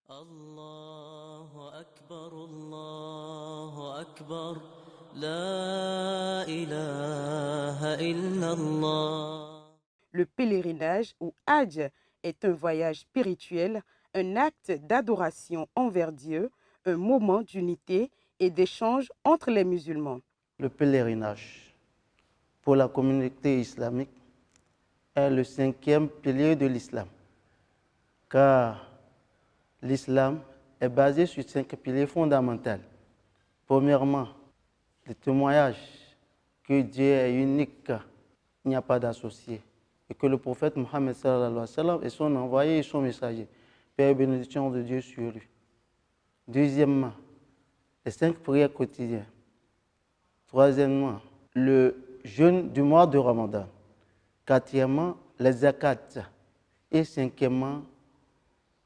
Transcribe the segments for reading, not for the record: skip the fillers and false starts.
الله أكبر الله أكبر لا إله إلا الله. Le pèlerinage ou Hajj est un voyage spirituel, un acte d'adoration envers Dieu, un moment d'unité et d'échange entre les musulmans. Le pèlerinage pour la communauté islamique est le 5e pilier de l'islam, car l'islam est basé sur 5 piliers fondamentaux. Premièrement, le témoignage que Dieu est unique, il n'y a pas d'associé, et que le prophète Mohammed sallallahu alayhi wa sallam est son envoyé et son messager. Paix et bénédiction de Dieu sur lui. Deuxièmement, les 5 prières quotidiennes. Troisièmement, le jeûne du mois de Ramadan. Quatrièmement, les zakats. Et cinquièmement,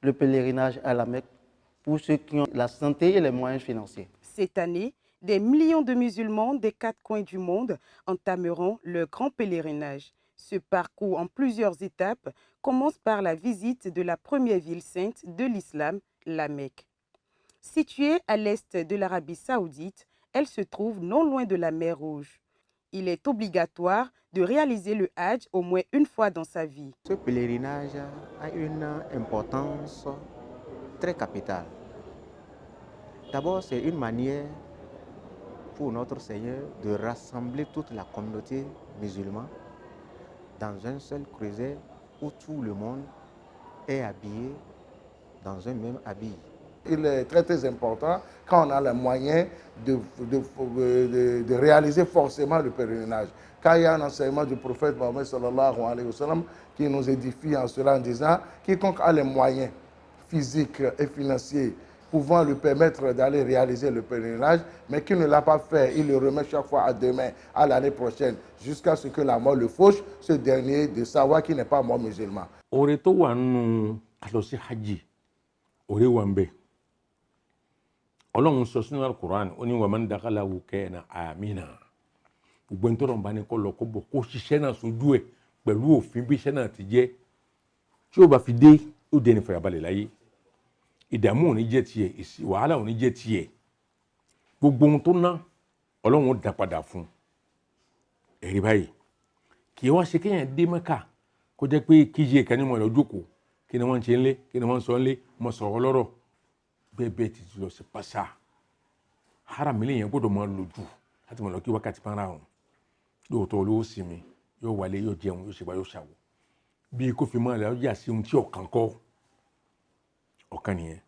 le pèlerinage à la Mecque pour ceux qui ont la santé et les moyens financiers. Cette année, des millions de musulmans des 4 coins du monde entameront le grand pèlerinage. Ce parcours en plusieurs étapes commence par la visite de la première ville sainte de l'islam, la Mecque. Située à l'est de l'Arabie saoudite, elle se trouve non loin de la mer Rouge. Il est obligatoire de réaliser le Hajj au moins une fois dans sa vie. Ce pèlerinage a une importance très capitale. D'abord, c'est une manière pour notre Seigneur de rassembler toute la communauté musulmane dans un seul creuset où tout le monde est habillé dans un même habit. Il est très très important quand on a les moyens de réaliser forcément le pèlerinage. Car il y a un enseignement du prophète Mohammed sallallahu alayhi wa sallam qui nous édifie en cela en disant quiconque a les moyens physiques et financiers pouvant lui permettre d'aller réaliser le pèlerinage, mais qui ne l'a pas fait, il le remet chaque fois à demain, à l'année prochaine, jusqu'à ce que la mort le fauche, ce dernier de savoir qu'il n'est pas mort musulman. Oreto wanu alosi haji ore wambe Ọlọ́run sọ sínú Al-Qur'an ó ní wa man dakhalahu kana amina gbogbo ẹni tó rọ̀ bá ní kó lọ kó bọ̀ kó ṣiṣẹ́ náà sójú ẹ̀ pẹ̀lú òfin bí iṣẹ́ náà ti jẹ́ tí ó bá fi dé ó dẹni fàyàbalẹ̀ láyé ìdààmú ò ní jẹ́ tiẹ̀ wàhálà ò ní jẹ́ tiẹ̀ gbogbo ohun tó ná Ọlọ́run ó dá padà fún ẹ̀rí báyìí kì í wá ṣe kéèyàn dé Mẹ́kà kó jẹ́ pé kíjì ẹ̀ka ní mọ̀ ẹ̀ lọ́jọ́kọ̀ kí ni wọ́n ń ṣe ń lé kí ni wọ́n ń sọ ń lé mọ̀ sọ̀rọ̀ lọ́rọ̀ bẹ́ẹ̀ bẹ́ẹ̀ ti lọ sí pàṣà haram ilé yẹn gbọ́dọ̀ máa lò jù láti máa lọ kí wákàtí márùn-ún lóòótọ́ olówó sinmi yóò wálé yóò jẹun yóò ṣègbà yóò ṣàwọ̀ bí kò fi máa lọ yà sí ohun tí ọ̀kan kọ́ ọ̀kan nìyẹn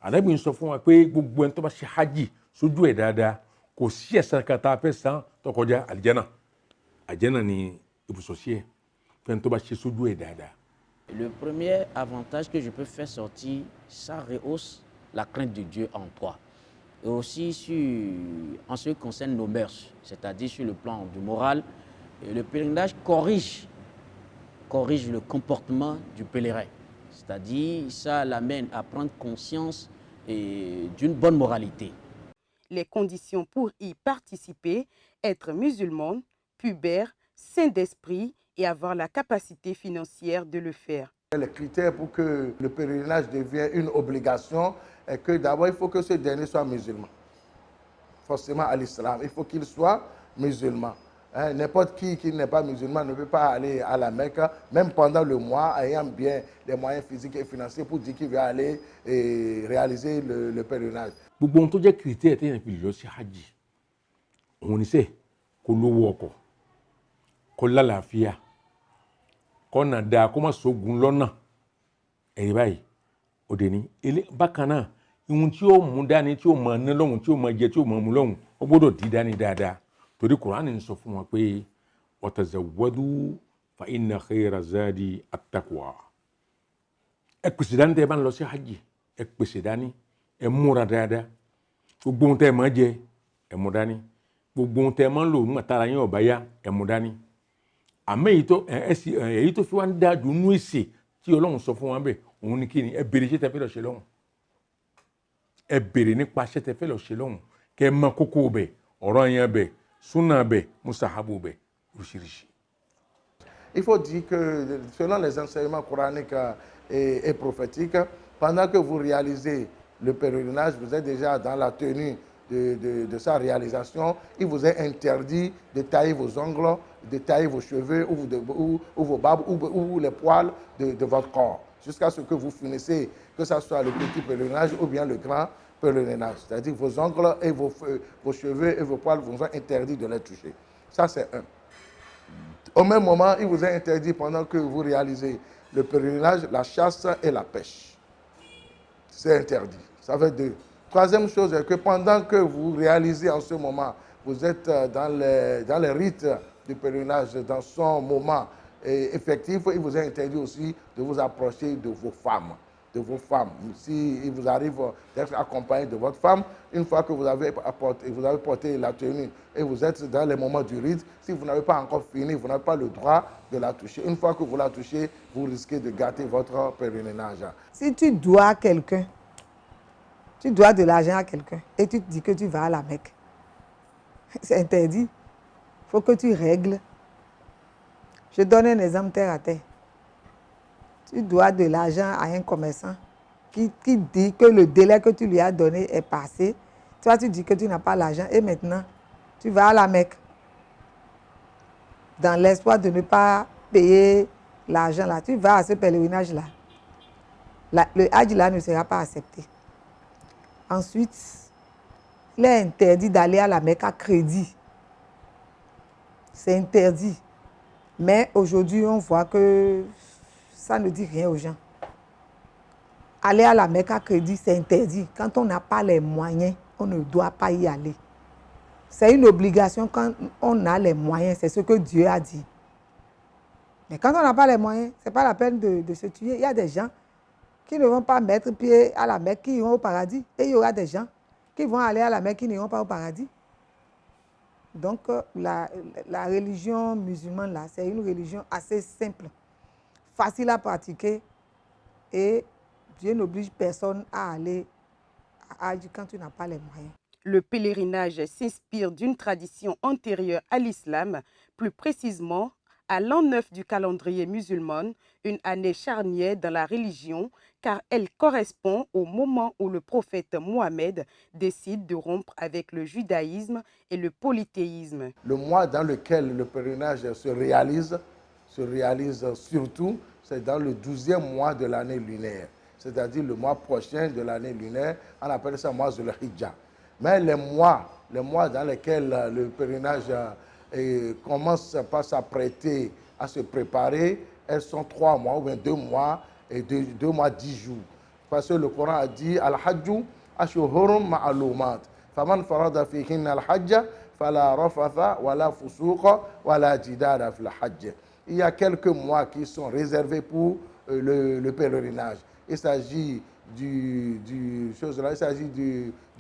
Ànábì ń sọ fún wa pé gbogbo ẹni tó bá ṣe hajj sójú ẹ̀ dáadáa kò sí ẹ̀san kan tá a fẹ́ san tó kọjá àlìjánà ni ibùsọ̀ sí ẹ̀ fẹ́ni tó bá ṣe sójú ẹ̀ dáadáa. Le premier avantage que je peux faire sortir, ça rehausse la crainte de Dieu en toi. Et aussi en ce qui concerne nos mœurs, c'est-à-dire sur le plan du moral, et le pèlerinage corrige le comportement du pèlerin. C'est-à-dire ça l'amène à prendre conscience d'une bonne moralité. Les conditions pour y participer, être musulman, pubère, saint d'esprit et avoir la capacité financière de le faire. Les critères pour que le pèlerinage devienne une obligation est que d'abord, il faut que ce dernier soit musulman. Forcément à l'islam, il faut qu'il soit musulman. N'importe qui n'est pas musulman ne peut pas aller à la Mecque, même pendant le mois, ayant bien les moyens physiques et financiers pour dire qu'il va aller réaliser le pèlerinage. Gbogbo ohun tó jẹ́ critère téèyàn fi lọ sí hajj òun ni sẹ́ kó lówó ọkọ̀ kó lálàáfíà kó nà dáa kó má sógun lọ́nà ẹ̀rí báyìí òde ní bákan náà ihun tí ó mú dání tí ó máa ná lọ́hùn tí ó máa jẹ tí ó máa mú lọ́hùn ó gbọ́dọ̀ di dání dáadáa torí Kùránì ń sọ fún wọn pé watazawwadu fa inna khayra zadi at-taqwa ẹ pèsè dání tẹ́ ẹ bá ń lọ sí hajj ẹ pèsè dání ẹ múra dáadáa gbogbo ohun tẹ́ ẹ máa jẹ ẹ mú dání gbogbo ohun tẹ́ ẹ máa ń lò nígbà tára yín ọ̀bá yá ẹ mú dání àmọ́ èyí tó fi wá ń dájú nú èsì tí Ọlọ́run sọ fún wa bẹ́ẹ̀ òun ni kí ni ẹ bèrè ṣé tẹ́ fẹ́ lọ ṣe lọ́hùn ẹ bèrè nípa ṣé tẹ́ fẹ́ lọ ṣe lọ́hùn kẹ́ ẹ mọ kókó bẹ̀ ọ̀rọ̀ yẹn bẹ̀ súnà bẹ̀ mustahabu bẹ̀ oríṣiríṣi. Il faut dire que selon les enseignements coraniques et prophétiques, Pendant que vous réalisez le pèlerinage, vous êtes déjà dans la tenue de sa réalisation. Il vous est interdit de tailler vos ongles, de tailler vos cheveux ou vos barbes ou les poils de votre corps, jusqu'à ce que vous finissez, que ce soit le petit pèlerinage ou bien le grand pèlerinage. C'est-à-dire vos ongles et vos cheveux et vos poils vous sont interdits de les toucher. Ça, c'est un. Au même moment, il vous est interdit, pendant que vous réalisez le pèlerinage, la chasse et la pêche. C'est interdit. Ça fait deux. Troisième chose est que pendant que vous réalisez en ce moment, vous êtes dans les rites du pèlerinage, dans son moment effectif, il vous est interdit aussi de vous approcher de vos femmes. Si il vous arrive d'être accompagné de votre femme, une fois que vous avez porté la tenue et vous êtes dans les moments du rite, si vous n'avez pas encore fini, vous n'avez pas le droit de la toucher. Une fois que vous la touchez, vous risquez de gâter votre pèlerinage. Si tu dois quelqu'un, tu dois de l'argent à quelqu'un et tu te dis que tu vas à la Mecque, c'est interdit. Il faut que tu règles. Je donne un exemple terre à terre. Tu dois de l'argent à un commerçant qui dit que le délai que tu lui as donné est passé. Toi, tu dis que tu n'as pas l'argent et maintenant, tu vas à la Mecque dans l'espoir de ne pas payer l'argent là. Tu vas à ce pèlerinage-là. Le hajj là ne sera pas accepté. Ensuite, il est interdit d'aller à la Mecque à crédit. C'est interdit. Mais aujourd'hui, on voit que ça ne dit rien aux gens. Aller à la Mecque à crédit, c'est interdit. Quand on n'a pas les moyens, on ne doit pas y aller. C'est une obligation quand on a les moyens, c'est ce que Dieu a dit. Mais quand on n'a pas les moyens, ce n'est pas la peine de se tuer. Il y a des gens qui ne vont pas mettre pied à la Mecque, qui iront au paradis. Et il y aura des gens qui vont aller à la Mecque, qui n'iront pas au paradis. Donc, la religion musulmane, là, c'est une religion assez simple, facile à pratiquer, et Dieu n'oblige personne à aller à Hajj quand tu n'as pas les moyens. Le pèlerinage s'inspire d'une tradition antérieure à l'islam, plus précisément à l'an 9 du calendrier musulman, une année charnière dans la religion, car elle correspond au moment où le prophète Mohammed décide de rompre avec le judaïsme et le polythéisme. Le mois dans lequel le pèlerinage se réalise surtout, c'est dans le 12e mois de l'année lunaire, c'est-à-dire le mois prochain de l'année lunaire. On appelle ça mois de l'Hijjah. Mais les mois dans lesquels le pèlerinage commence par s'apprêter à se préparer, elles sont 3 mois ou bien 2 mois et 2 mois 10 jours. Parce que le Coran a dit Al-Hajju ashhurum ma'lumat. Faman farada fihinna al-hajja fala rafatha wala fusuqa wala jidala fil hajj. Il y a quelques mois qui sont réservés pour le pèlerinage. Il s'agit du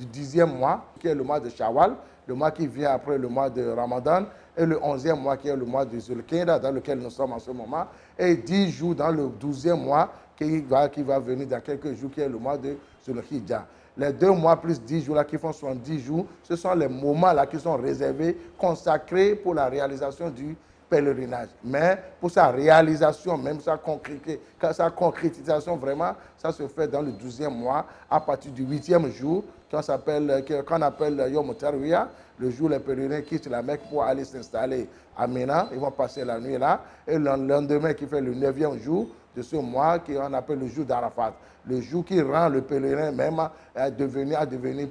10e mois, qui est le mois de Shawwal, le mois qui vient après le mois de Ramadan, et le 11e mois qui est le mois de Zulqa'dah, dans lequel nous sommes en ce moment, et 10 jours dans le 12e mois qui va venir dans quelques jours, qui est le mois de Zulhijjah. Les 2 mois plus 10 jours là, qui font 70 jours, ce sont les moments là qui sont réservés, consacrés pour la réalisation du pèlerinage. Mais pour sa réalisation, même sa concrétisation, vraiment, ça se fait dans le 12e mois, à partir du 8e jour, qu'on appelle Yom Tarwiyah, le jour où les pèlerins quittent la Mecque pour aller s'installer à Mina. Ils vont passer la nuit là. Et le lendemain, qui fait le 9e jour de ce mois, qu'on appelle le jour d'Arafat, le jour qui rend le pèlerin même à devenir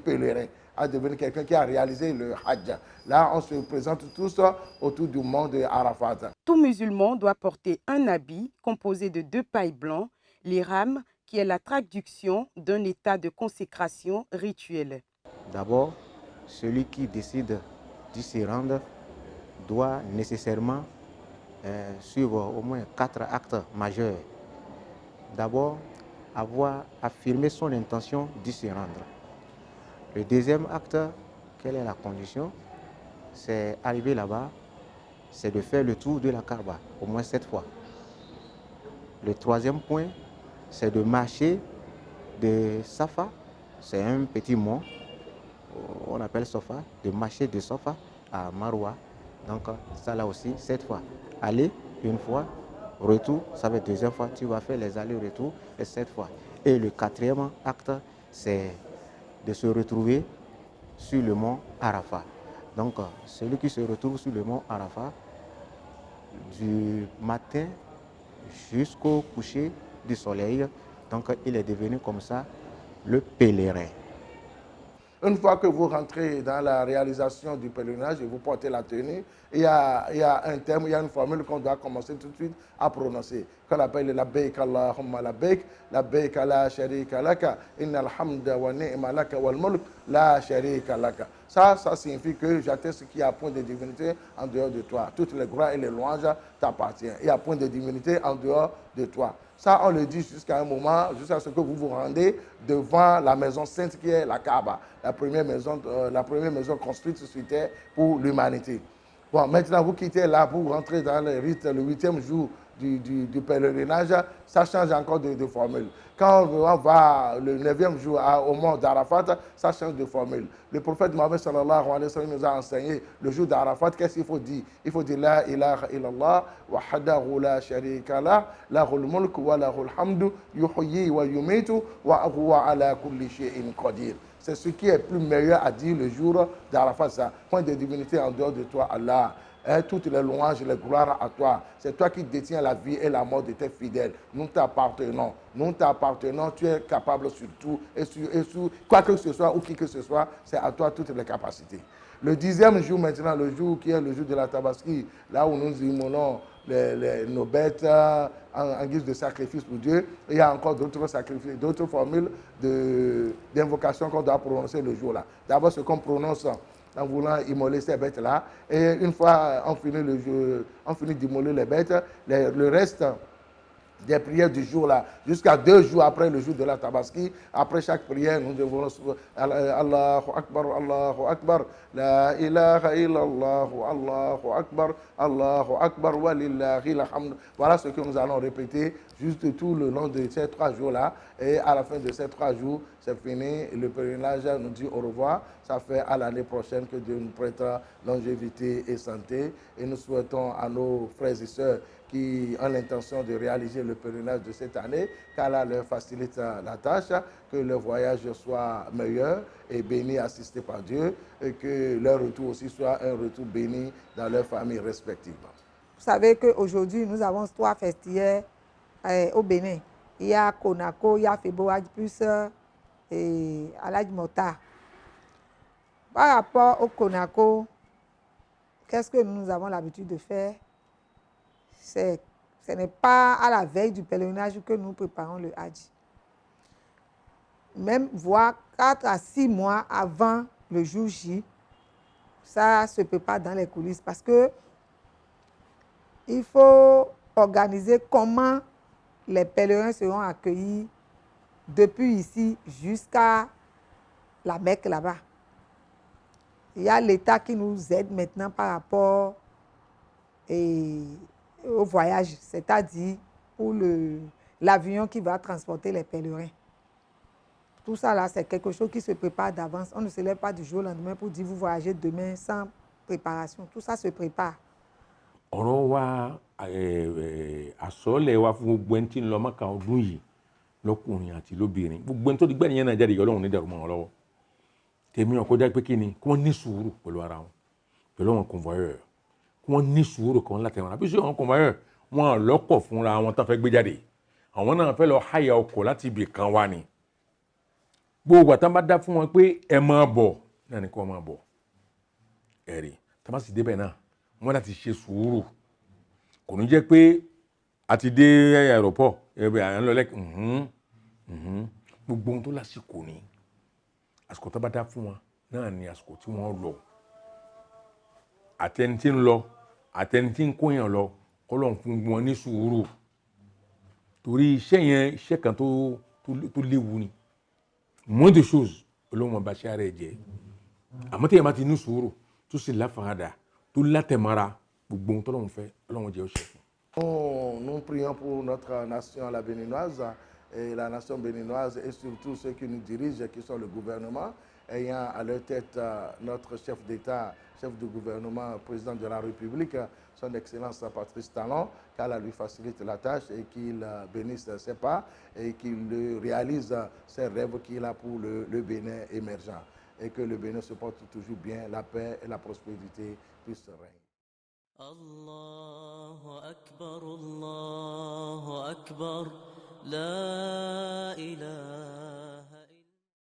pèlerin, à devenir quelqu'un qui a réalisé le Hajj. Là, on se présente tous autour du mont de Arafat. Tout musulman doit porter un habit composé de 2 pailles blancs, l'ihram, qui est la traduction d'un état de consécration rituelle. D'abord, celui qui décide d'y se rendre doit nécessairement suivre au moins 4 actes majeurs. D'abord, avoir affirmé son intention d'y se rendre. Le deuxième acte, quelle est la condition? C'est arriver là-bas, c'est de faire le tour de la Kaaba, au moins 7 fois. Le troisième point, c'est de marcher de Safa, c'est un petit mont, on appelle Safa, de marcher de Safa à Marwa. Donc ça là aussi, 7 fois. Aller, 1 fois, retour, ça va être 2e fois, tu vas faire les allers-retours 7 fois. Et le quatrième acte, c'est de se retrouver sur le mont Arafat. Donc, celui qui se retrouve sur le mont Arafat, du matin jusqu'au coucher du soleil, donc il est devenu comme ça le pèlerin. Une fois que vous rentrez dans la réalisation du pèlerinage et vous portez la tenue, il y a un terme, il y a une formule qu'on doit commencer tout de suite à prononcer, qu'on appelle la Labbaik Allahumma Labbaik, Labbaik la sharika laka, innal hamda wa ni'ma laka wal mulk la sharika laka. Ça signifie que j'atteste qu'il y a point de divinité en dehors de toi. Toutes les gloires et les louanges t'appartiennent. Il y a point de divinité en dehors de toi. Ça, on le dit jusqu'à un moment, jusqu'à ce que vous vous rendez devant la maison sainte qui est la Kaaba, la première maison construite sur terre pour l'humanité. Bon, maintenant, vous quittez là, vous rentrez dans le rite, le 8e jour du pèlerinage, ça change encore de formule. Quand on va le 9e jour au mont d'Arafat, ça change de formule. Le prophète Mohammed sallallahu alayhi wa sallam nous a enseigné le jour d'Arafat, qu'est-ce qu'il faut dire? Il faut dire La ilaha illallah, wahdahu la sharika lah, lahul mulk wa lahul hamdu, yuhyi wa yumitu, wa huwa ala kulli shay'in qadir. C'est ce qui est plus meilleur à dire le jour d'Arafat, ça. Point de divinité en dehors de toi, Allah. Toutes les louanges, les gloires à toi. C'est toi qui détiens la vie et la mort de tes fidèles. Nous t'appartenons. Nous t'appartenons. Tu es capable sur tout et sur quoi que ce soit ou qui que ce soit. C'est à toi toutes les capacités. Le 10e jour maintenant, le jour qui est le jour de la Tabaski, là où nous immolons nos bêtes en guise de sacrifice pour Dieu. Il y a encore d'autres sacrifices, d'autres formules d'invocation qu'on doit prononcer le jour-là. D'abord, ce qu'on prononce en voulant immoler ces bêtes-là. Et une fois on finit d'immoler les bêtes, le reste des prières du jour-là, jusqu'à 2 jours après le jour de la Tabaski, après chaque prière, nous devons Allahu Akbar, Allahu Akbar, La ilaha illallah, Allahu Akbar, wa lillahi alhamd. Voilà ce que nous allons répéter juste tout le long de ces 3 jours-là. Et à la fin de ces 3 jours, c'est fini. Le pèlerinage nous dit au revoir. Ça fait à l'année prochaine que Dieu nous prête longévité et santé. Et nous souhaitons à nos frères et sœurs qui ont l'intention de réaliser le pèlerinage de cette année, qu'Allah leur facilite la tâche, que leur voyage soit meilleur et béni, assisté par Dieu, et que leur retour aussi soit un retour béni dans leurs familles respectives. Vous savez qu'aujourd'hui, nous avons 3 festivités au Bénin. Il y a Konako, il y a Febo Adjipus et Aladj Mota. Par rapport au Konako, qu'est-ce que nous avons l'habitude de faire? Ce n'est pas à la veille du pèlerinage que nous préparons le Hajj. Même voire 4 à 6 mois avant le jour J, ça se prépare dans les coulisses parce que il faut organiser comment les pèlerins seront accueillis depuis ici jusqu'à la Mecque là-bas. Il y a l'État qui nous aide maintenant par rapport au voyage, c'est-à-dire pour l'avion qui va transporter les pèlerins. Tout ça là, c'est quelque chose qui se prépare d'avance. On ne se lève pas du jour au lendemain pour dire vous voyagez demain sans préparation. Tout ça se prépare. Ọ̀rọ̀ wa àsọ̀ọ́lẹ̀ wa fún gbogbo ẹni tí ń lọ Mákà ọdún yìí lọ́kùnrin àti lóbìnrin gbogbo ẹni tó ti gbẹ́ nìyẹn náà jáde yìí Ọlọ́run ní dàrú mọ́ wọn lọ́wọ́ tèmi ọ̀kọ́jà pé kí ni kí wọ́n ní sùúrù pẹ̀lú ara wọn pẹ̀lú àwọn convoyeur kí wọ́n ní sùúrù kan láti wọn àbí sí àwọn convoyeur wọn lọ́kọ̀ fúnra wọn tó fẹ́ gbé jáde àwọn náà fẹ́ lọ háyà ọkọ̀ láti ibì kan wá ni gbogbo àtàn bá dá fún wọn pé ẹ máa bọ̀ náà ni kí wọ́n máa bọ̀ ẹ̀rí tá bá sì débẹ̀ náà wọ́n láti ṣe sùúrù kò ní jẹ́ pé a ti dé aéroport ẹ̀bẹ̀ à ń lọ gbogbo ohun tó lásìkò ní àsìkò tó bá dá fún wọn náà ni àsìkò tí wọ́n lọ àtẹni tí ń lọ àtẹni tí ń kóyàn lọ kọ́lọ́n fún wọn ní sùúrù torí iṣẹ́ yẹn iṣẹ́ kan tó léwu ni moins de choses olóhùn ọba ṣe ara ẹ̀ jẹ́ àmọ́ tẹ̀yẹ̀ bá ti ní sùúrù tó sì láfaradà tó látẹ̀mára gbogbo ohun tọ́lọ́run fẹ́ Ọlọ́run jẹ́ ó ṣe fún. Nous prions pour notre nation, la béninoise, et la nation béninoise et surtout ceux qui nous dirigent, qui sont le gouvernement, ayant à leur tête notre chef d'État, chef du gouvernement, président de la République, son Excellence Patrice Talon, qu'Allah lui facilite la tâche et qu'il bénisse ses pas et qu'il réalise ses rêves qu'il a pour le Bénin émergent. Et que le Bénin se porte toujours bien, la paix et la prospérité puissent régner. الله أكبر الله أكبر لا إله